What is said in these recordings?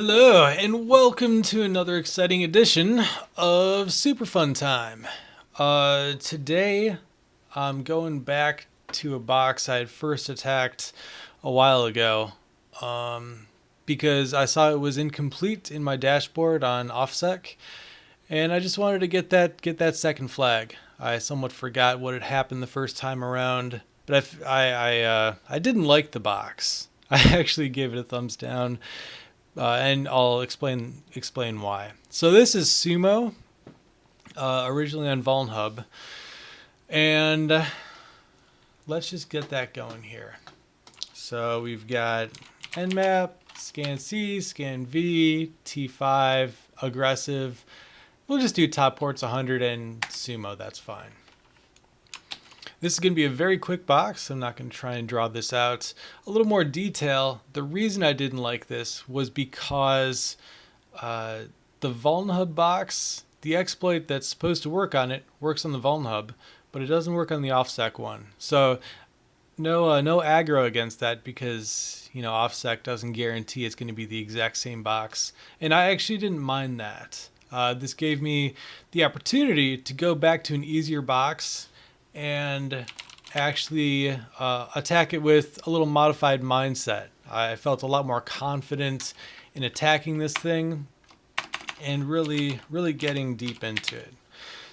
Hello, and welcome to another exciting edition of Super Fun Time. Today, I'm going back to a box I had first attacked a while ago because I saw it was incomplete in my dashboard on OffSec, and I just wanted to get that second flag. I somewhat forgot what had happened the first time around, but I didn't like the box. I actually gave it a thumbs down. And I'll explain why. So this is Sumo, originally on vulnhub, and let's just get that going here. So we've got Nmap, Scan C, Scan V, T5, aggressive. We'll just do top ports 100 and Sumo. That's fine. This is going to be a very quick box. I'm not going to try and draw this out. A little more detail. The reason I didn't like this was because the vulnhub box, the exploit that's supposed to work on it, works on the vulnhub, but it doesn't work on the offsec one. So no aggro against that because offsec doesn't guarantee it's going to be the exact same box. And I actually didn't mind that. This gave me the opportunity to go back to an easier box and actually attack it with a little modified mindset. I felt a lot more confident in attacking this thing and really getting deep into it.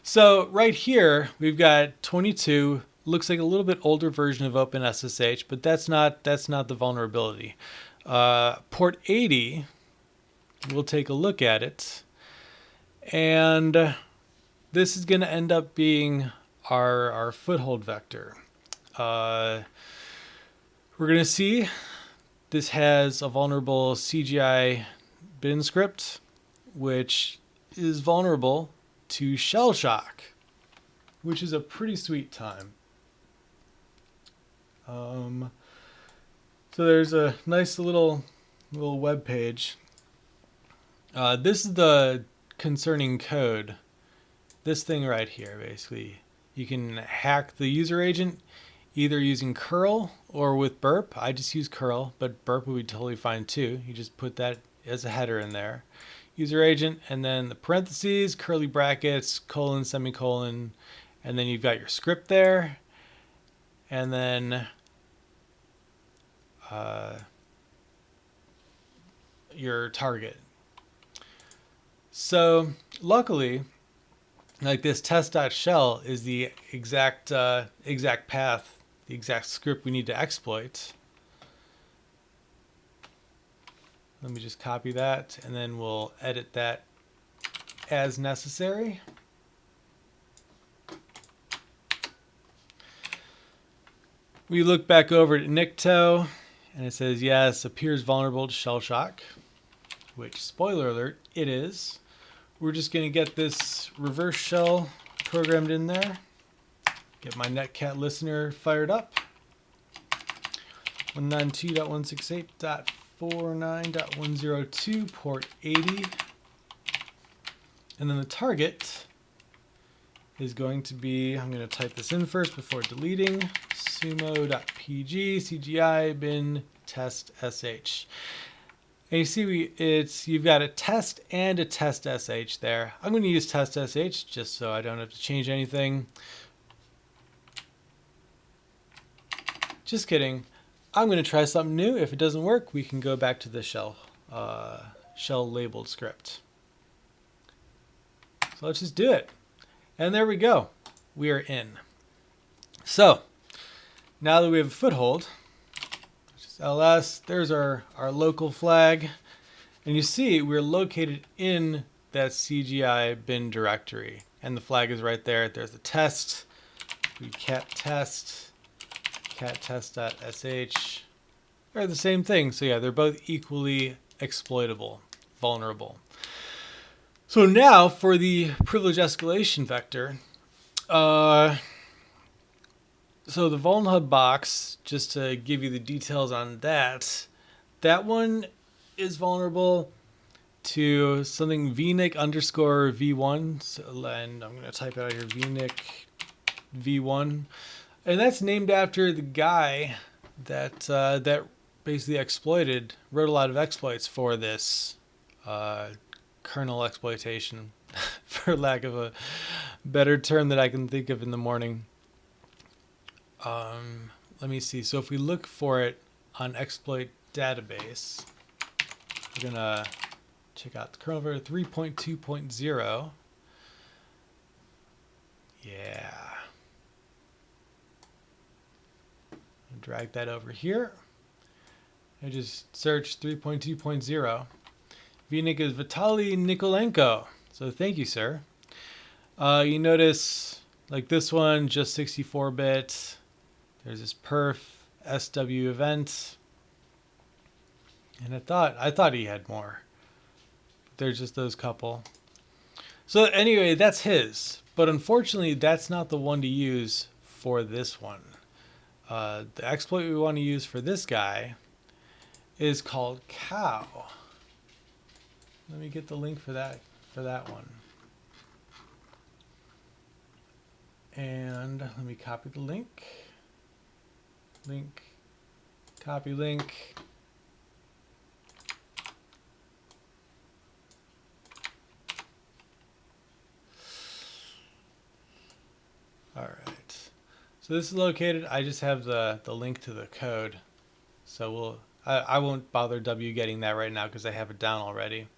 So right here we've got 22. Looks like a little bit older version of OpenSSH, but that's not the vulnerability. Port 80, we'll take a look at it, and this is going to end up being our foothold vector. We're going to see this has a vulnerable CGI bin script, which is vulnerable to shell shock, which is a pretty sweet time. So there's a nice little web page. This is the concerning code. This thing right here, basically. You can hack the user agent either using curl or with burp. I just use curl, but burp would be totally fine too. You just put that as a header in there. User agent, and then the parentheses, curly brackets, colon, semicolon, and then you've got your script there. And then your target. So luckily, like this test.shell is the exact path, the exact script we need to exploit. Let me just copy that, and then we'll edit that as necessary. We look back over at Nikto, and it says, yes, appears vulnerable to shell shock, which, spoiler alert, it is. We're just going to get this reverse shell programmed in there. Get my netcat listener fired up. 192.168.49.102, port 80. And then the target is going to be, I'm going to type this in first before deleting, sumo.pg CGI bin test sh. And you see you've got a test and a test sh there. I'm going to use test sh just so I don't have to change anything. Just kidding. I'm going to try something new. If it doesn't work, we can go back to the shell labeled script. So let's just do it. And there we go. We are in. So now that we have a foothold, ls, there's our local flag, and you see we're located in that CGI bin directory, and the flag is right there. There's the test. We cat test test.sh. They're the same thing. So yeah, they're both equally exploitable, vulnerable. So now for the privilege escalation vector. So the vulnhub box, just to give you the details on that one is vulnerable to something vnic_v1, and I'm going to type out here vnic v1, and that's named after the guy that basically wrote a lot of exploits for this kernel exploitation, for lack of a better term that I can think of in the morning. Let me see. So if we look for it on exploit database, we're gonna check out the kernel version 3.2.0. Yeah. Drag that over here. I just search 3.2.0. VNIC is Vitaly Nikolenko. So thank you, sir. You notice like this one, just 64-bit. There's this perf SW event. And I thought he had more. There's just those couple. So anyway, that's his. But unfortunately, that's not the one to use for this one. The exploit we want to use for this guy is called cow. Let me get the link for that one. And let me copy the link. Copy link. All right. So this is located, I just have the link to the code. So I won't bother W getting that right now because I have it down already.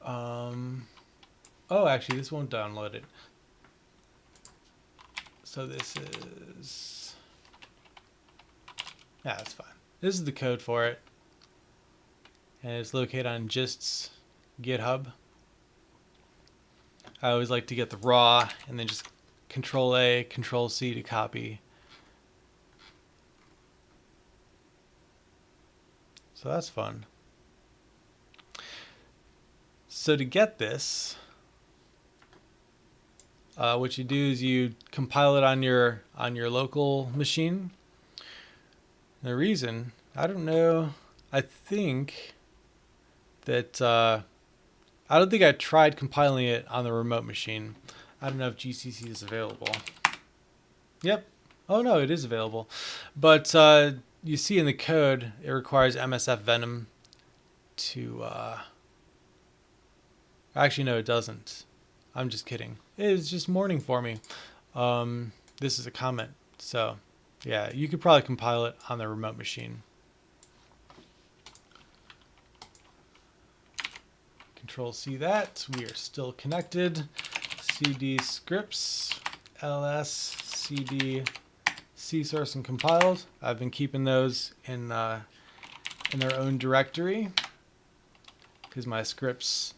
Oh, actually, this won't download it. So this is, yeah, that's fine. This is the code for it. And it's located on Gist's GitHub. I always like to get the raw and then just Control A, Control C to copy. So that's fun. So to get this, what you do is you compile it on your local machine. The reason, I don't know, I think that I don't think I tried compiling it on the remote machine. I don't know if GCC is available. Yep. Oh no, it is available. But you see in the code, it requires MSF Venom to... Actually, no, it doesn't. I'm just kidding. It's just morning for me. This is a comment. So, yeah, you could probably compile it on the remote machine. Control C that. We are still connected. CD scripts, ls, cd, c source and compiled. I've been keeping those in their own directory because my scripts,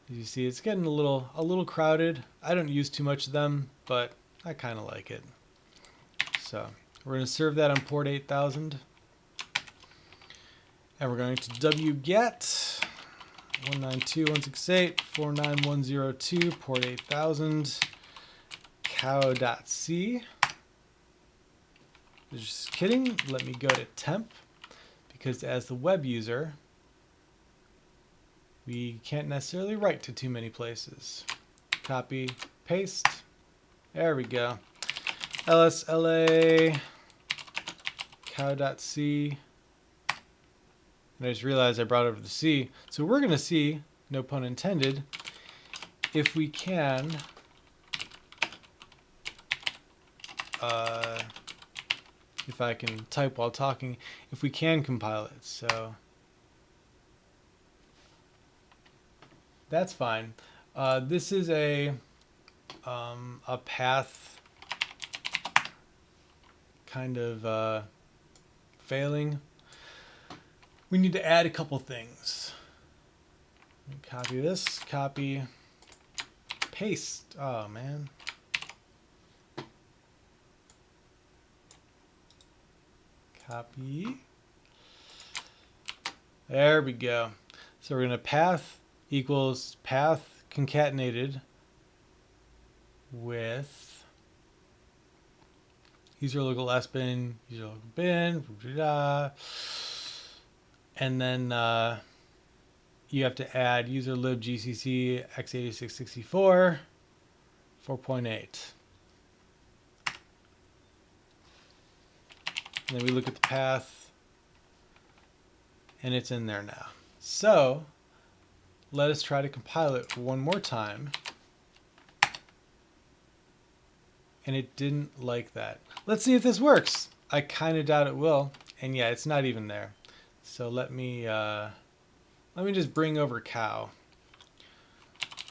as you see, it's getting a little crowded. I don't use too much of them, but I kind of like it. So we're going to serve that on port 8000, and we're going to wget 192.168.49102 port 8000 cow.c. Just kidding. Let me go to temp because as the web user, we can't necessarily write to too many places. Copy, paste. There we go. lsla cow.c. And I just realized I brought over the C. So we're going to see, no pun intended, if we can if I can type while talking, if we can compile it. So that's fine. This is a path kind of failing. We need to add a couple things. Copy this, copy, paste. Oh man. Copy. There we go. So we're going to path equals path concatenated with user local s bin, user local bin, and then you have to add user lib gcc x8664 4.8. And then we look at the path, and it's in there now. So let us try to compile it one more time. And it didn't like that. Let's see if this works. I kind of doubt it will. And yeah, it's not even there. So let me just bring over cow.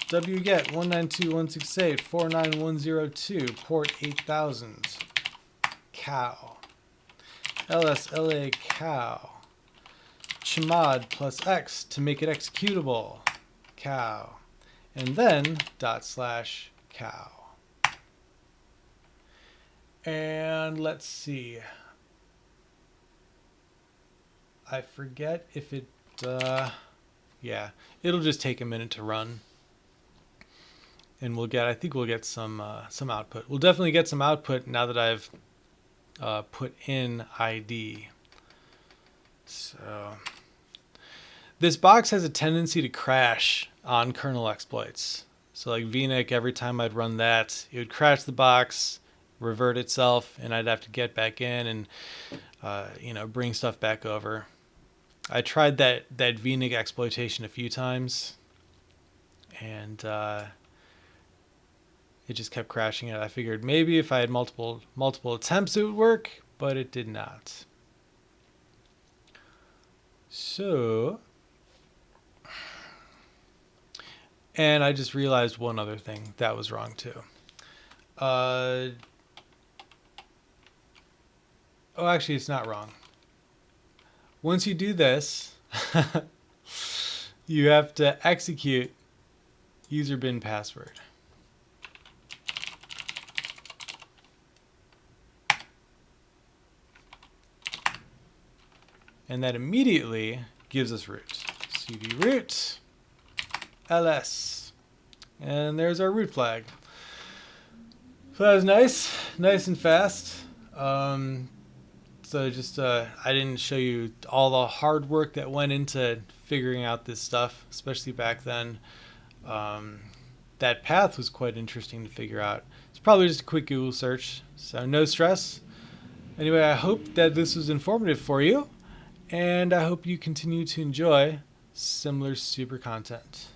wget 192.168.49102 port 8000 cow. lsla cow. chmod plus x to make it executable cow. And then /cow. And let's see. I forget if it, yeah, it'll just take a minute to run. And I think we'll get some output. We'll definitely get some output now that I've put in ID. So this box has a tendency to crash on kernel exploits. So like VNIC, every time I'd run that, it would crash the box, revert itself, and I'd have to get back in and bring stuff back over. I tried that VNIC exploitation a few times, and it just kept crashing it. I figured maybe if I had multiple attempts it would work, but it did not. So, and I just realized one other thing that was wrong too. Oh, actually, it's not wrong. Once you do this, you have to execute user bin password. And that immediately gives us root. cd root ls. And there's our root flag. So that was nice and fast. So just, I didn't show you all the hard work that went into figuring out this stuff, especially back then. That path was quite interesting to figure out. It's probably just a quick Google search, so no stress. Anyway, I hope that this was informative for you, and I hope you continue to enjoy similar super content.